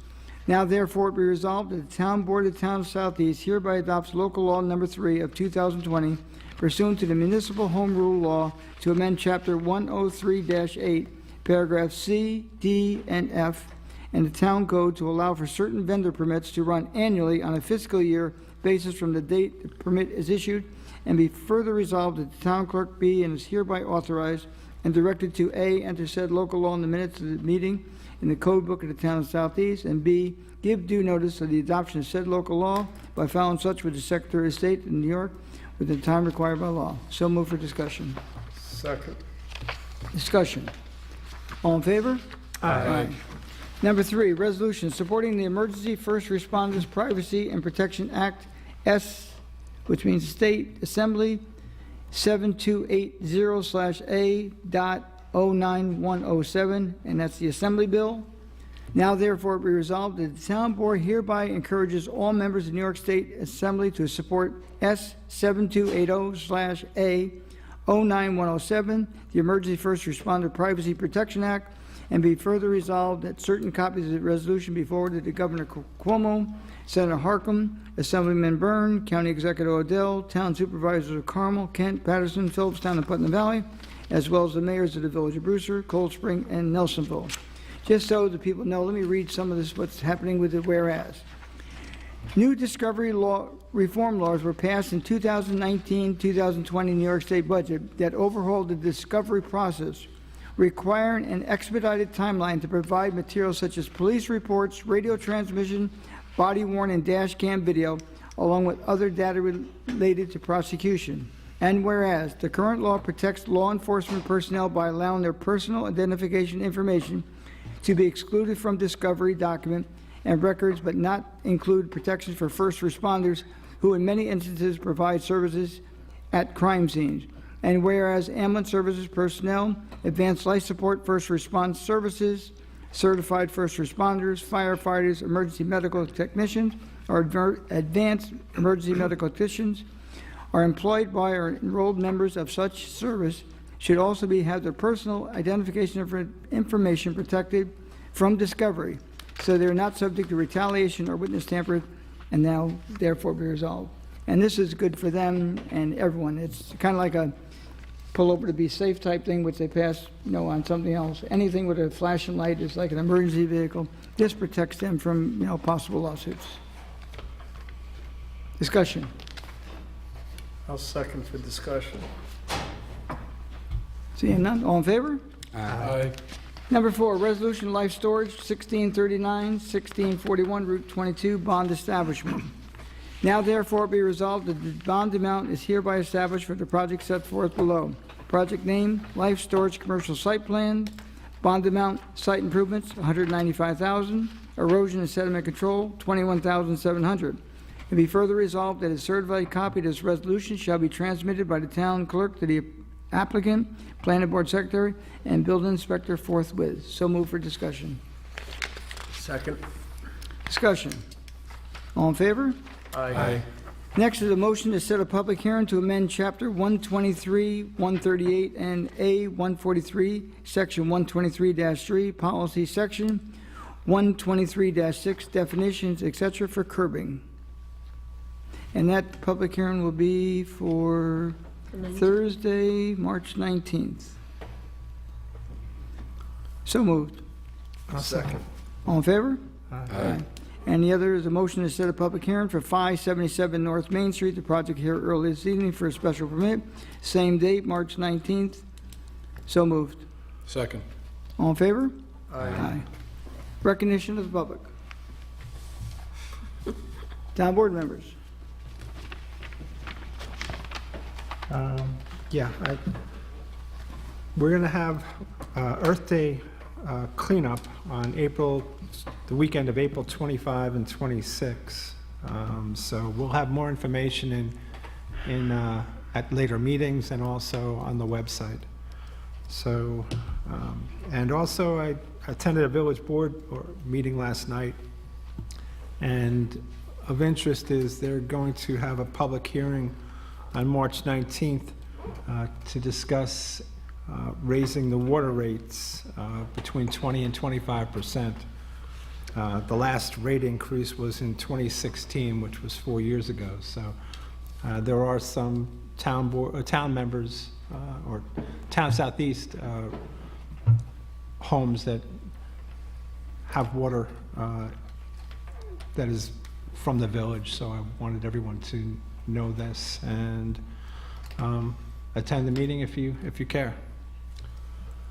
Now therefore be resolved that the Town Board of Town of Southeast hereby adopts local law number 3 of 2020 pursuant to the Municipal Home Rule Law to amend chapter 103-8, paragraphs C, D, and F, and the Town Code to allow for certain vendor permits to run annually on a fiscal year basis from the date the permit is issued, and be further resolved that the town clerk be and is hereby authorized and directed to A, enter said local law in the minutes of the meeting in the code book of the town of Southeast, and B, give due notice of the adoption of said local law by filing such with the Secretary of State in New York within the time required by law. So move for discussion.
Second.
Discussion. All in favor?
Aye.
Number 3, resolution supporting the Emergency First Responders Privacy and Protection Act, which means State Assembly 7280/A.09107, and that's the Assembly Bill. Now therefore be resolved that the Town Board hereby encourages all members of the New York State Assembly to support S 7280/A.09107, the Emergency First Responder Privacy Protection Act, and be further resolved that certain copies of the resolution be forwarded to Governor Cuomo, Senator Harkin, Assemblyman Byrne, County Executive Odell, Town Supervisors of Carmel, Kent, Patterson, Phillipstown, and Putnam Valley, as well as the mayors of the Village of Brewster, Cold Spring, and Nelsonville. Just so the people know, let me read some of this, what's happening with the whereas. New discovery law reform laws were passed in 2019-2020 New York State budget that overhauled the discovery process, requiring an expedited timeline to provide materials such as police reports, radio transmission, body-worn and dash cam video, along with other data related to prosecution. And whereas the current law protects law enforcement personnel by allowing their personal identification information to be excluded from discovery document and records, but not include protections for first responders who in many instances provide services at crime scenes. And whereas ambulance services personnel, advanced life support, first response services, certified first responders, firefighters, emergency medical technicians, or advanced emergency medical technicians are employed by or enrolled members of such service should also have their personal identification information protected from discovery, so they're not subject to retaliation or witness tampering, and now therefore be resolved. And this is good for them and everyone. It's kind of like a pull over to be safe type thing, which they pass, on something else. Anything with a flashing light is like an emergency vehicle. This protects them from, possible lawsuits. Discussion.
I'll second for discussion.
Seeing none, all in favor?
Aye.
Number 4, resolution life storage, 1639, 1641, Route 22, bond establishment. Now therefore be resolved that the bond amount is hereby established for the project set forth below. Project name, Life Storage Commercial Site Plan. Bond amount, site improvements, $195,000. Erosion and sediment control, $21,700. And be further resolved that a certified copy of this resolution shall be transmitted by the town clerk to the applicant, planning board secretary, and building inspector forthwith. So move for discussion.
Second.
Discussion. All in favor?
Aye.
Next is a motion to set a public hearing to amend Chapter 123, 138, and A143, Section 123-3, Policy Section 123-6, Definitions, etc. for curbing. And that public hearing will be for Thursday, March 19th. So moved.
I'll second.
All in favor?
Aye.
And the other is a motion to set a public hearing for 577 North Main Street, the project here early this evening for a special permit. Same date, March 19th. So moved.
Second.
All in favor? Aye. Recognition of the public. Town board members.
Yeah, we're going to have Earth Day cleanup on the weekend of April 25 and 26. So we'll have more information at later meetings and also on the website. So, and also I attended a village board meeting last night, and of interest is they're going to have a public hearing on March 19th to discuss raising the water rates between 20 and 25%. The last rate increase was in 2016, which was 4 years ago. So there are some town members or town southeast homes that have water that is from the village. So I wanted everyone to know this and attend the meeting if you care.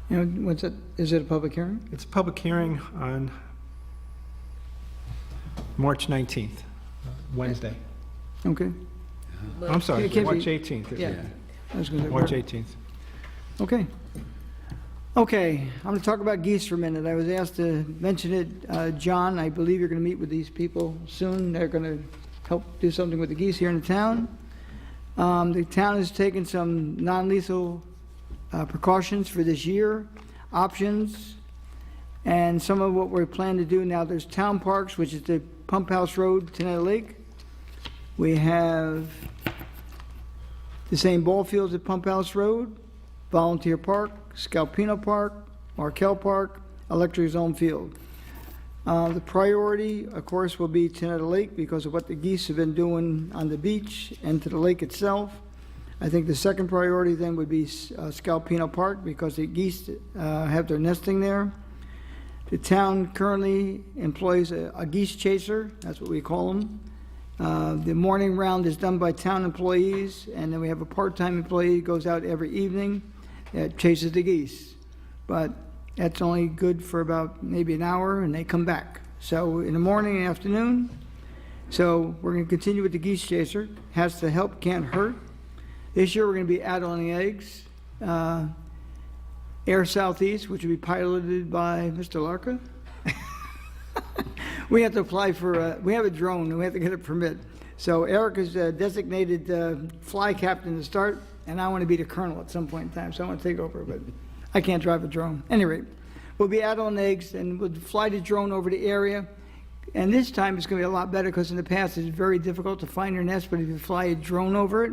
You know, is it a public hearing?
It's a public hearing on March 19th, Wednesday.
Okay.
I'm sorry,
It can't
March
be-
18th.
Yeah. I was gonna say-
March 18th.
Okay. Okay, I'm going to talk about geese for a minute. I was asked to mention it. John, I believe you're going to meet with these people soon. They're going to help do something with the geese here in the town. The town has taken some non-lethal precautions for this year, options, and some of what we plan to do now. There's town parks, which is the Pump House Road, Tenetta Lake. We have the same ball fields at Pump House Road, Volunteer Park, Scalpino Park, Markel Park, Electric Zone Field. The priority, of course, will be Tenetta Lake because of what the geese have been doing on the beach and to the lake itself. I think the second priority then would be Scalpino Park because the geese have their nesting there. The town currently employs a geese chaser, that's what we call them. The morning round is done by town employees, and then we have a part-time employee who goes out every evening that chases the geese. But that's only good for about maybe an hour, and they come back. So in the morning and afternoon. So we're going to continue with the geese chaser. Has to help, can't hurt. This year we're going to be out on the eggs. Air Southeast, which will be piloted by Mr. Larka. We have to apply for, we have a drone, and we have to get a permit. So Eric is a designated fly captain to start, and I want to be the colonel at some point in time, so I want to take over, but I can't drive a drone. Anyway, we'll be out on eggs, and we'll fly the drone over the area. And this time it's going to be a lot better, because in the past it's very difficult to find their nest, but if you fly a drone over it,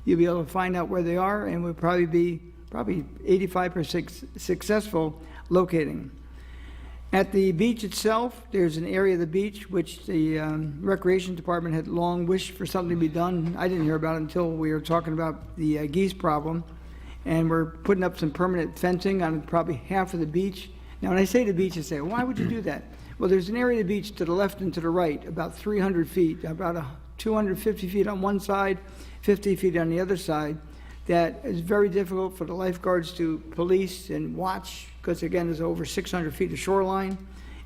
you'll be able to find out where they are, and we'll probably be 85% successful locating. At the beach itself, there's an area of the beach which the Recreation Department had long wished for something to be done. I didn't hear about it until we were talking about the geese problem. And we're putting up some permanent fencing on probably half of the beach. Now, when I say the beach, I say, why would you do that? Well, there's an area of the beach to the left and to the right, about 300 feet, about 250 feet on one side, 50 feet on the other side, that is very difficult for the lifeguards to police and watch, because again, there's over 600 feet of shoreline.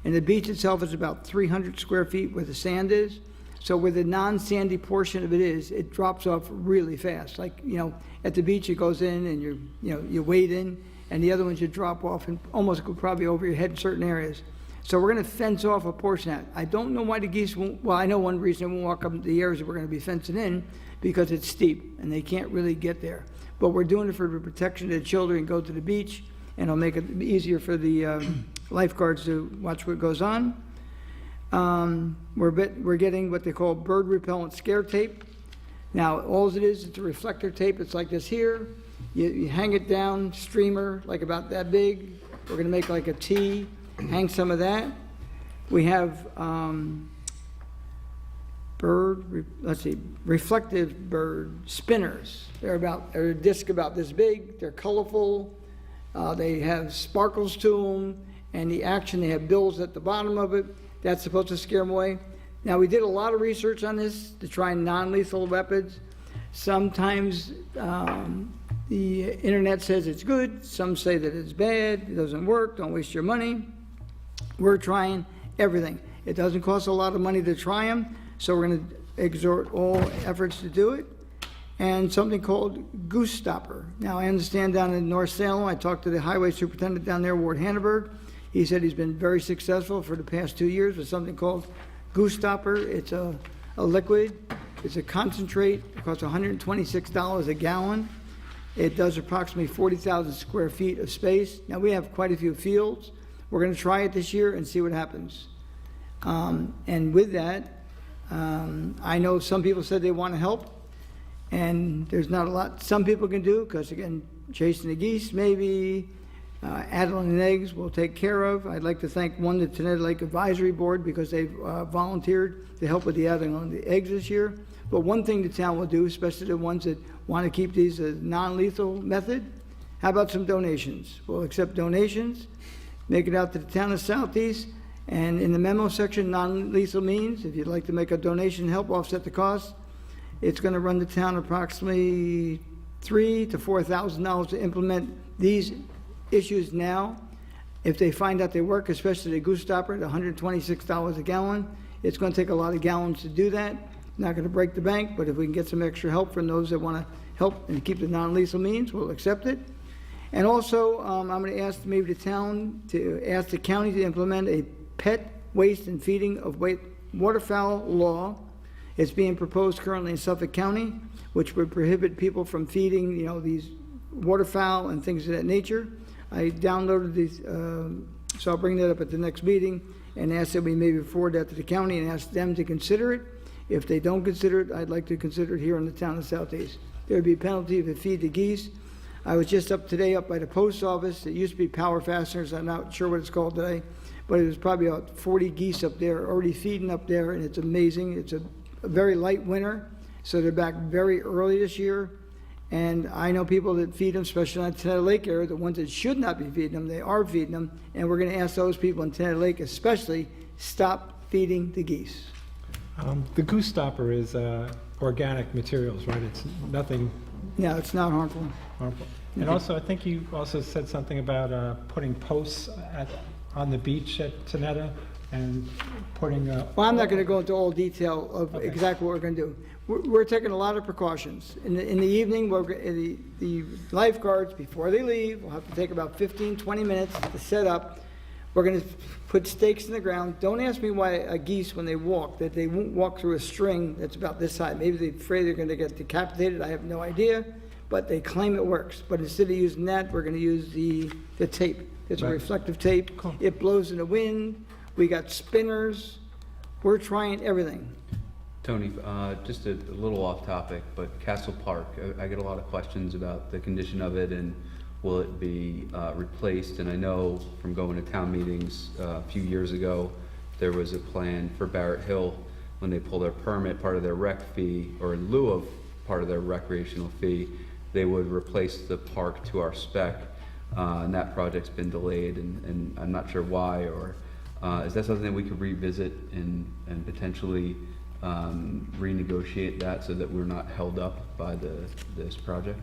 And the beach itself is about 300 square feet where the sand is. So where the non-sandy portion of it is, it drops off really fast. Like, you know, at the beach, it goes in and you wade in, and the other ones you drop off and almost go probably over your head in certain areas. So we're going to fence off a portion of that. I don't know why the geese won't, well, I know one reason they won't walk up the areas that we're going to be fencing in, because it's steep and they can't really get there. But we're doing it for the protection of the children go to the beach, and it'll make it easier for the lifeguards to watch what goes on. We're getting what they call bird repellent scare tape. Now, all it is, it's a reflector tape. It's like this here. You hang it down, streamer, like about that big. We're going to make like a T, hang some of that. We have reflective bird spinners. They're a disc about this big, they're colorful, they have sparkles to them, and the action, they have bills at the bottom of it. That's supposed to scare them away. Now, we did a lot of research on this to try non-lethal weapons. Sometimes the internet says it's good, some say that it's bad, it doesn't work, don't waste your money. We're trying everything. It doesn't cost a lot of money to try them, so we're going to exhort all efforts to do it. And something called Goose Stopper. Now, I understand down in North Salem, I talked to the highway superintendent down there, Ward Hannenberg. He said he's been very successful for the past 2 years with something called Goose Stopper. It's a liquid, it's a concentrate, it costs $126 a gallon. It does approximately 40,000 square feet of space. Now, we have quite a few fields. We're going to try it this year and see what happens. And with that, I know some people said they want to help, and there's not a lot some people can do, because again, chasing the geese maybe, addling the eggs we'll take care of. I'd like to thank the Tenetta Lake Advisory Board, because they've volunteered to help with the addling on the eggs this year. But one thing the town will do, especially the ones that want to keep these as non-lethal method, how about some donations? We'll accept donations, make it out to the town of Southeast, and in the memo section, non-lethal means, if you'd like to make a donation, help offset the cost, it's going to run the town approximately $3,000 to $4,000 to implement these issues now. If they find out they work, especially the Goose Stopper at $126 a gallon, it's going to take a lot of gallons to do that. Not going to break the bank, but if we can get some extra help from those that want to help and keep the non-lethal means, we'll accept it. And also, I'm going to ask maybe the town to ask the county to implement a pet waste and feeding of waterfowl law. It's being proposed currently in Suffolk County, which would prohibit people from feeding, these waterfowl and things of that nature. I downloaded these, so I'll bring that up at the next meeting and ask that we maybe forward that to the county and ask them to consider it. If they don't consider it, I'd like to consider it here in the town of Southeast. There would be a penalty if it feed the geese. I was just up by the post office. It used to be Power Fasteners. I'm not sure what it's called today, but it was probably about 40 geese up there already feeding up there, and it's amazing. It's a very light winter, so they're back very early this year. And I know people that feed them, especially in the Tenetta Lake area, the ones that should not be feeding them, they are feeding them. And we're going to ask those people in Tenetta Lake especially, stop feeding the geese.
The Goose Stopper is organic materials, right? It's nothing
No, it's not harmful.
harmful. And also, I think you also said something about putting posts on the beach at Tenetta and putting...
Well, I'm not going to go into all detail of exactly what we're going to do. We're taking a lot of precautions. In the evening, the lifeguards, before they leave, will have to take about 15, 20 minutes to set up. We're going to put stakes in the ground. Don't ask me why a geese, when they walk, that they won't walk through a string that's about this high. Maybe they're afraid they're going to get decapitated. I have no idea, but they claim it works. But instead of using that, we're going to use the tape. It's a reflective tape.
Cool.
It blows in the wind. We got spinners. We're trying everything.
Tony, just a little off topic, but Castle Park, I get a lot of questions about the condition of it and will it be replaced? And I know from going to town meetings a few years ago, there was a plan for Barrett Hill when they pull their permit, part of their rec fee, or in lieu of part of their recreational fee, they would replace the park to our spec. And that project's been delayed, and I'm not sure why, or is that something that we could revisit and potentially renegotiate that so that we're not held up by this project?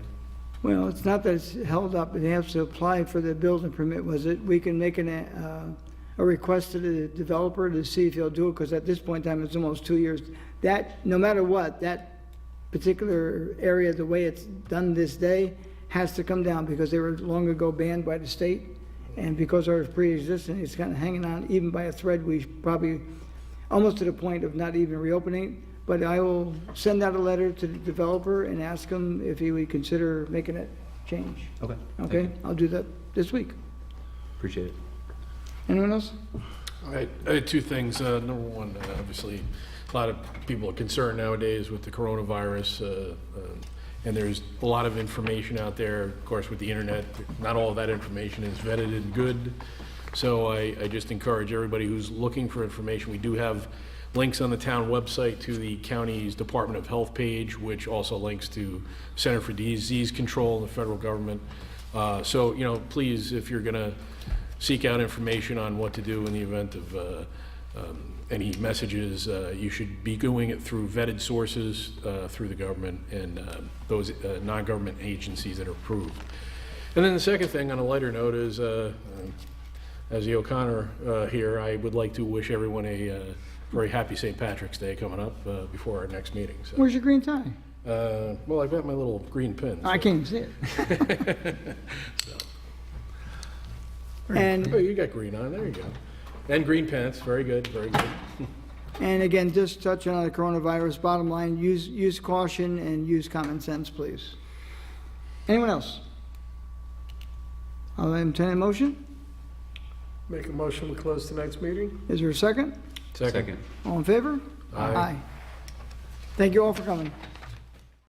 Well, it's not that it's held up, it has to apply for the building permit, was it? We can make a request to the developer to see if he'll do it, because at this point in time, it's almost 2 years. That, no matter what, that particular area, the way it's done this day, has to come down, because they were long ago banned by the state. And because ours pre-existing, it's kind of hanging on even by a thread. We probably, almost to the point of not even reopening. But I will send out a letter to the developer and ask him if he would consider making that change.
Okay.
Okay? I'll do that this week.
Appreciate it.
Anyone else?
I had two things. Number one, obviously, a lot of people are concerned nowadays with the coronavirus, and there's a lot of information out there. Of course, with the internet, not all of that information is vetted and good. So I just encourage everybody who's looking for information, we do have links on the town website to the county's Department of Health page, which also links to Center for Disease Control and the federal government. So, you know, please, if you're gonna seek out information on what to do in the event of any messages, you should be doing it through vetted sources, through the government and those non-government agencies that are approved. And then the second thing, on a lighter note, is as the O'Connor here, I would like to wish everyone a very happy St. Patrick's Day coming up before our next meeting. So,
Where's your green tie?
well, I've got my little green pin.
I
so-
can't even see it. And,
Oh, you got green on, there you go. And green pants, very good, very good.
and again, just touching on the coronavirus, bottom line, use caution and use common sense, please. Anyone else? I'll entertain a motion.
Make a motion to close tonight's meeting?
Is there a second?
Second.
All in favor?
Aye.
Thank you all for coming.